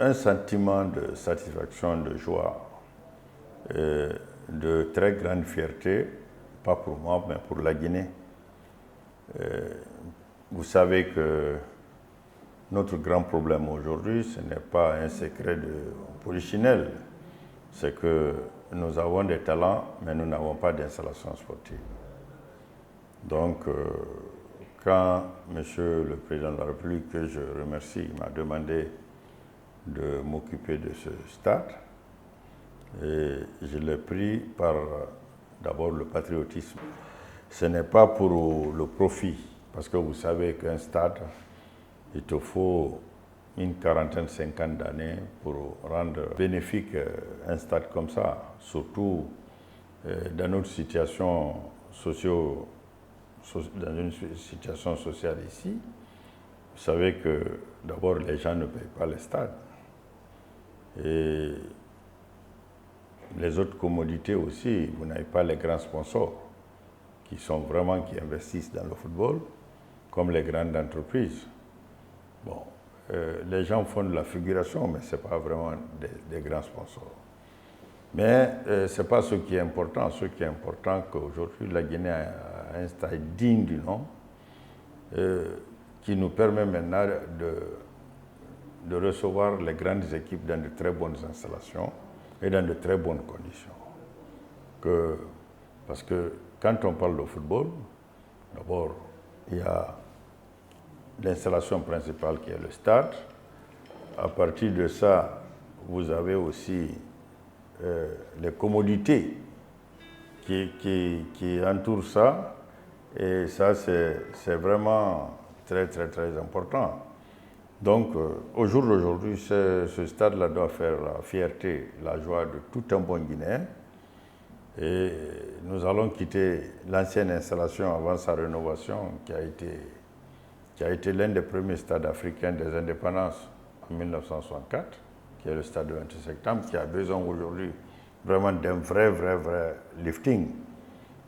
un sentiment de satisfaction, de joie, de très grande fierté, pas pour moi, mais pour la Guinée. Vous savez que notre grand problème aujourd'hui, ce n'est pas un secret de polichinelle, c'est que nous avons des talents, mais nous n'avons pas d'installation sportive. Donc, quand M. le Président de la République, que je remercie, m'a demandé de m'occuper de ce stade, et je l'ai pris par d'abord le patriotisme. Ce n'est pas pour le profit, parce que vous savez qu'un stade, il te faut une quarantaine, 50 d'années pour rendre bénéfique un stade comme ça, surtout dans notre situation dans une situation sociale ici. Vous savez que d'abord les gens ne payent pas les stades. Et les autres commodités aussi, vous n'avez pas les grands sponsors qui investissent dans le football, comme les grandes entreprises. Bon, les gens font de la figuration, mais ce n'est pas vraiment des grands sponsors. Mais ce n'est pas ce qui est important. Ce qui est important, qu'aujourd'hui la Guinée a un stade digne du nom, qui nous permet maintenant de recevoir les grandes équipes dans de très bonnes installations et dans de très bonnes conditions. Parce que quand on parle de football, d'abord, il y a l'installation principale qui est le stade. À partir de ça, vous avez aussi les commodités qui entourent ça. Et ça, c'est vraiment très, très, très important. Donc, au jour d'aujourd'hui, ce stade-là doit faire la fierté, la joie de tout un bon Guinéen. Et nous allons quitter l'ancienne installation avant sa rénovation, qui a été l'un des premiers stades africains des indépendances en 1964, qui est le stade du 28 septembre, qui a besoin aujourd'hui vraiment d'un vrai lifting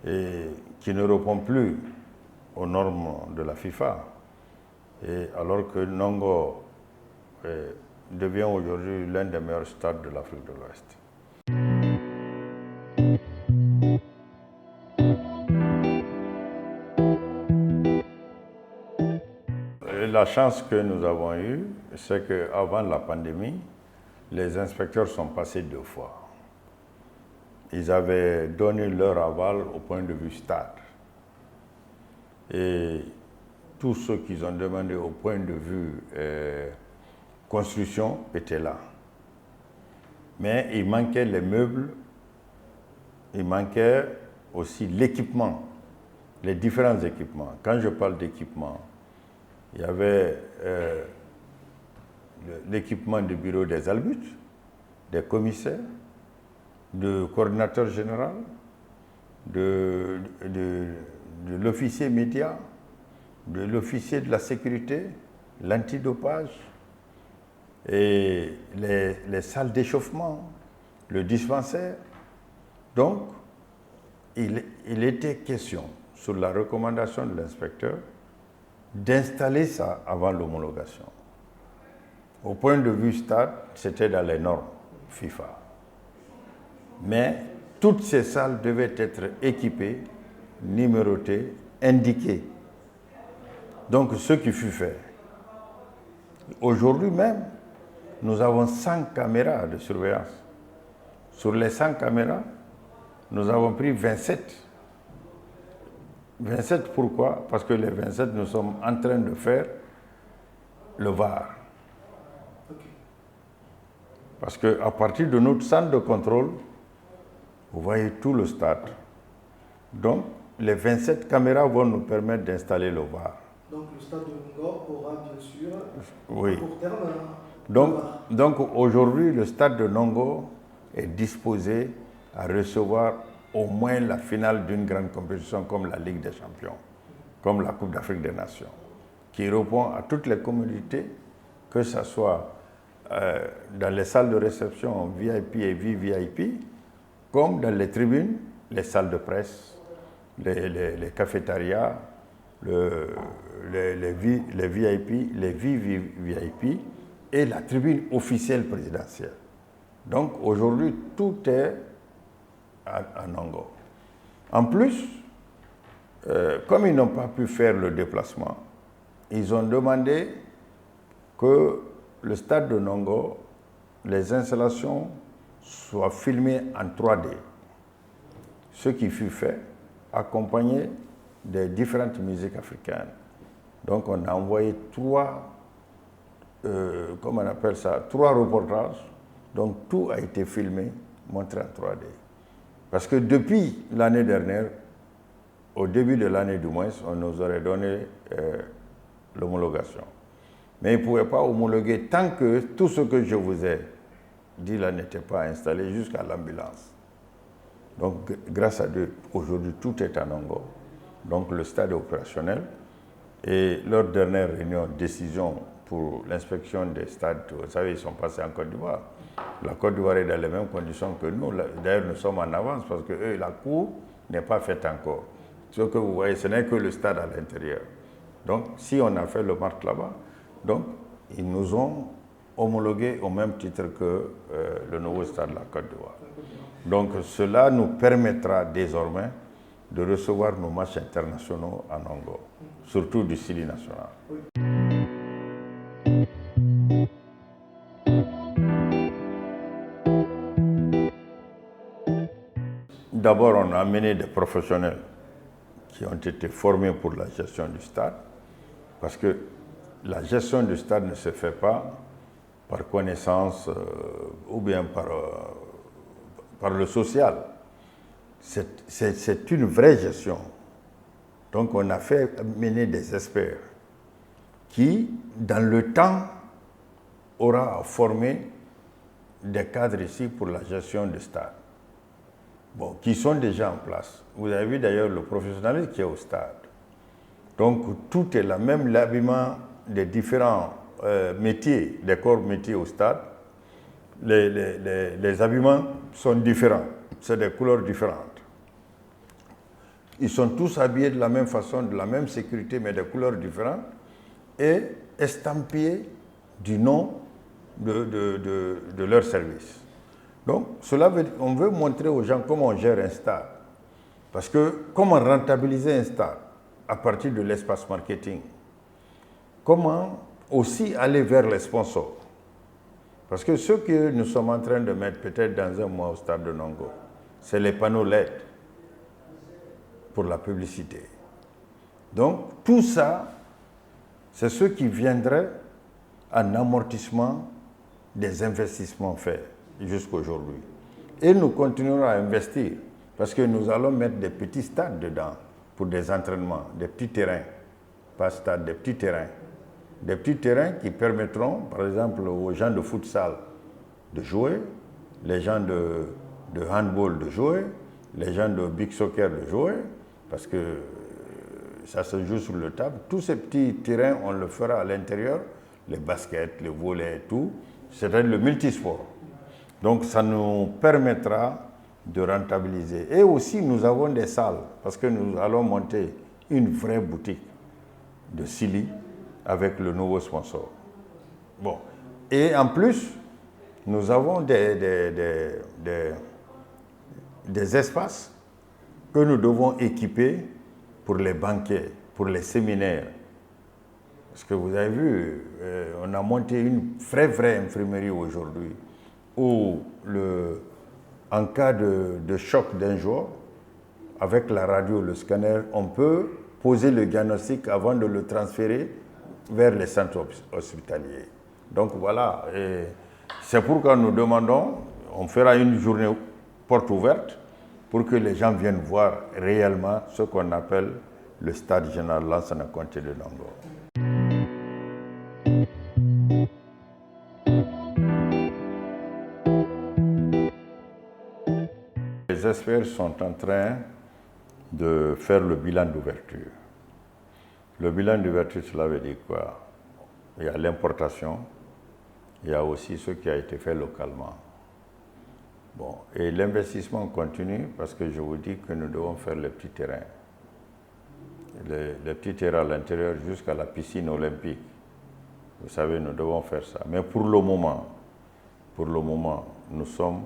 et qui ne répond plus aux normes de la FIFA. Et alors que Nongo devient aujourd'hui l'un des meilleurs stades de l'Afrique de l'Ouest. La chance que nous avons eue, c'est qu'avant la pandémie, les inspecteurs sont passés 2 fois. Ils avaient donné leur aval au point de vue stade. Et tout ce qu'ils ont demandé au point de vue construction était là. Mais il manquait les meubles, il manquait aussi l'équipement, les différents équipements. Quand je parle d'équipement, il y avait l'équipement du bureau des arbitres, des commissaires, du coordinateur général, de l'officier média, de l'officier de la sécurité, l'antidopage, et les salles d'échauffement, le dispensaire. Donc, il était question, sur la recommandation de l'inspecteur, d'installer ça avant l'homologation. Au point de vue stade, c'était dans les normes FIFA. Mais toutes ces salles devaient être équipées, numérotées, indiquées. Donc, ce qui fut fait. Aujourd'hui même, nous avons 100 caméras de surveillance. Sur les 100 caméras, nous avons pris 27. 27 pourquoi? Parce que les 27, nous sommes en train de faire le VAR. Parce qu'à partir de notre centre de contrôle, vous voyez tout le stade. Donc, les 27 caméras vont nous permettre d'installer le VAR. Donc, le stade de Nongo aura bien sûr, oui, à court terme, donc aujourd'hui, le stade de Nongo est disposé à recevoir au moins la finale d'une grande compétition comme la Ligue des Champions, comme la Coupe d'Afrique des Nations, qui répond à toutes les commodités, que ce soit dans les salles de réception VIP et VVIP, comme dans les tribunes, les salles de presse, les cafétérias, les VIP, les VVIP, et la tribune officielle présidentielle. Donc aujourd'hui, tout est à Nongo. En plus, comme ils n'ont pas pu faire le déplacement, ils ont demandé que le stade de Nongo, les installations soient filmées en 3D. Ce qui fut fait, accompagné des différentes musiques africaines. Donc on a envoyé trois reportages. Donc tout a été filmé, montré en 3D. Parce que depuis l'année dernière, au début de l'année du moins, on nous aurait donné l'homologation. Mais ils ne pouvaient pas homologuer tant que tout ce que je vous ai dit là n'était pas installé jusqu'à l'ambulance. Donc grâce à Dieu, aujourd'hui tout est à Nongo. Donc le stade est opérationnel. Et leur dernière réunion, décision pour l'inspection des stades, vous savez, ils sont passés en Côte d'Ivoire. La Côte d'Ivoire est dans les mêmes conditions que nous. D'ailleurs, nous sommes en avance parce que eux, la cour n'est pas faite encore. Ce que vous voyez, ce n'est que le stade à l'intérieur. Donc, si on a fait le marque là-bas, donc, ils nous ont homologué au même titre que le nouveau stade de la Côte d'Ivoire. Donc, cela nous permettra désormais de recevoir nos matchs internationaux en Nongo, surtout du Sili national. D'abord, on a amené des professionnels qui ont été formés pour la gestion du stade, parce que la gestion du stade ne se fait pas par connaissance ou bien par le social. C'est une vraie gestion. Donc on a fait mener des experts qui, dans le temps, aura formé des cadres ici pour la gestion du stade. Bon, qui sont déjà en place. Vous avez vu d'ailleurs le professionnalisme qui est au stade. Donc tout est là, même l'habillement des différents métiers, des corps métiers au stade, les habillements sont différents, c'est des couleurs différentes. Ils sont tous habillés de la même façon, de la même sécurité, mais de couleurs différentes, et estampillés du nom de leur service. Donc, on veut montrer aux gens comment on gère un stade. Parce que comment rentabiliser un stade à partir de l'espace marketing? Comment aussi aller vers les sponsors? Parce que ce que nous sommes en train de mettre peut-être dans un mois au stade de Nongo, c'est les panneaux LED pour la publicité. Donc, tout ça, c'est ce qui viendrait en amortissement des investissements faits jusqu'à aujourd'hui. Et nous continuerons à investir parce que nous allons mettre des petits stades dedans pour des entraînements, des petits terrains, pas stades, des petits terrains. Des petits terrains qui permettront, par exemple, aux gens de futsal de jouer, les gens de handball de jouer, les gens de big soccer de jouer, parce que ça se joue sur le table. Tous ces petits terrains, on le fera à l'intérieur, les baskets, les volets et tout, c'est-à-dire le multisport. Donc ça nous permettra de rentabiliser. Et aussi, nous avons des salles, parce que nous allons monter une vraie boutique de Sili avec le nouveau sponsor. Bon. Et en plus, nous avons des espaces que nous devons équiper pour les banquets, pour les séminaires. Parce que vous avez vu, on a monté une vraie imprimerie aujourd'hui où, en cas de choc d'un jour, avec la radio, le scanner, on peut poser le diagnostic avant de le transférer vers les centres hospitaliers. Donc voilà, c'est pourquoi nous demandons, on fera une journée porte ouverte pour que les gens viennent voir réellement ce qu'on appelle le stade général Lansana Conté de Nongo. Les experts sont en train de faire le bilan d'ouverture. Le bilan d'ouverture, cela veut dire quoi? Il y a l'importation, il y a aussi ce qui a été fait localement. Bon, et l'investissement continue parce que je vous dis que nous devons faire les petits terrains. Les petits terrains à l'intérieur jusqu'à la piscine olympique. Vous savez, nous devons faire ça. Mais pour le moment, nous sommes,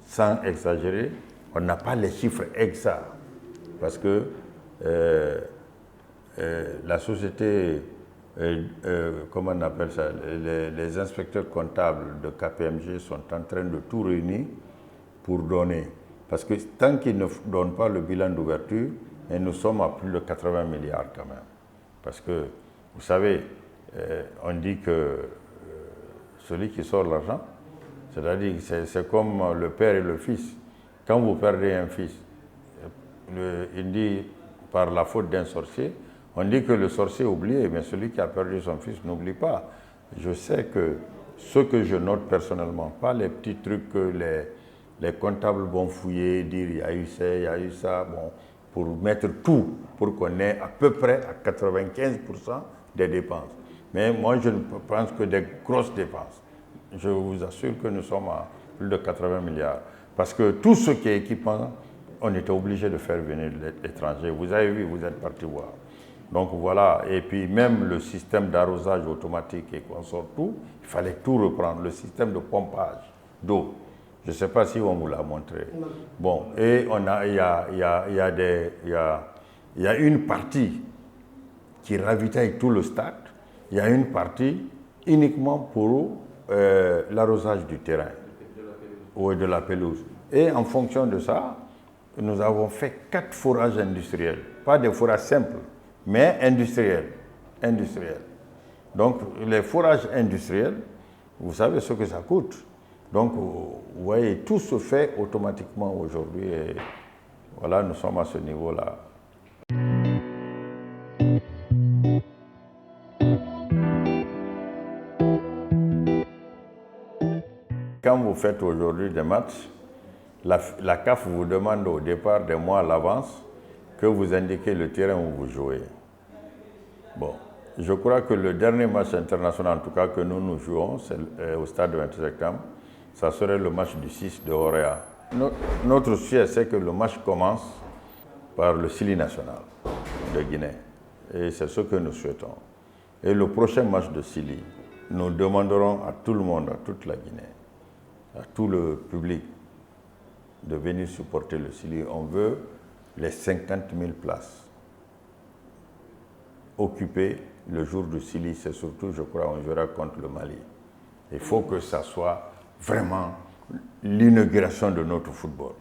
sans exagérer, on n'a pas les chiffres exacts. Parce que la société, comment on appelle ça, les inspecteurs comptables de KPMG sont en train de tout réunir pour donner. Parce que tant qu'ils ne donnent pas le bilan d'ouverture, nous sommes à plus de 80 milliards quand même. Parce que, vous savez, on dit que celui qui sort l'argent, c'est-à-dire c'est comme le père et le fils. Quand vous perdez un fils, il dit par la faute d'un sorcier, on dit que le sorcier oublie, mais celui qui a perdu son fils n'oublie pas. Je sais que ce que je note personnellement, pas les petits trucs que les comptables vont fouiller, dire il y a eu ça, il y a eu ça, bon, pour mettre tout, pour qu'on ait à peu près à 95% des dépenses. Mais moi, je ne pense que des grosses dépenses. Je vous assure que nous sommes à plus de 80 milliards. Parce que tout ce qui est équipement, on était obligé de faire venir l'étranger. Vous avez vu, vous êtes parti voir. Donc voilà, et puis même le système d'arrosage automatique et qu'on sort tout, il fallait tout reprendre, le système de pompage d'eau. Je ne sais pas si on vous l'a montré. Bon, et il y a une partie qui ravitaille tout le stade, il y a une partie uniquement pour l'arrosage du terrain ou de la pelouse. Et en fonction de ça, nous avons fait 4 forages industriels, pas des forages simples, mais industriels. Donc les forages industriels, vous savez ce que ça coûte. Donc vous voyez, tout se fait automatiquement aujourd'hui et voilà, nous sommes à ce niveau-là. Quand vous faites aujourd'hui des matchs, la CAF vous demande au départ des mois à l'avance que vous indiquez le terrain où vous jouez. Bon, je crois que le dernier match international, en tout cas que nous jouons, c'est au stade du 28 septembre, ça serait le match du 6 de Orea. Notre souhait, c'est que le match commence par le Sili national de Guinée. Et c'est ce que nous souhaitons. Et le prochain match de Sili, nous demanderons à tout le monde, à toute la Guinée, à tout le public, de venir supporter le Sili. On veut les 50 000 places occupées le jour du Sili. C'est surtout, je crois, on jouera contre le Mali. Il faut que ça soit vraiment l'inauguration de notre football.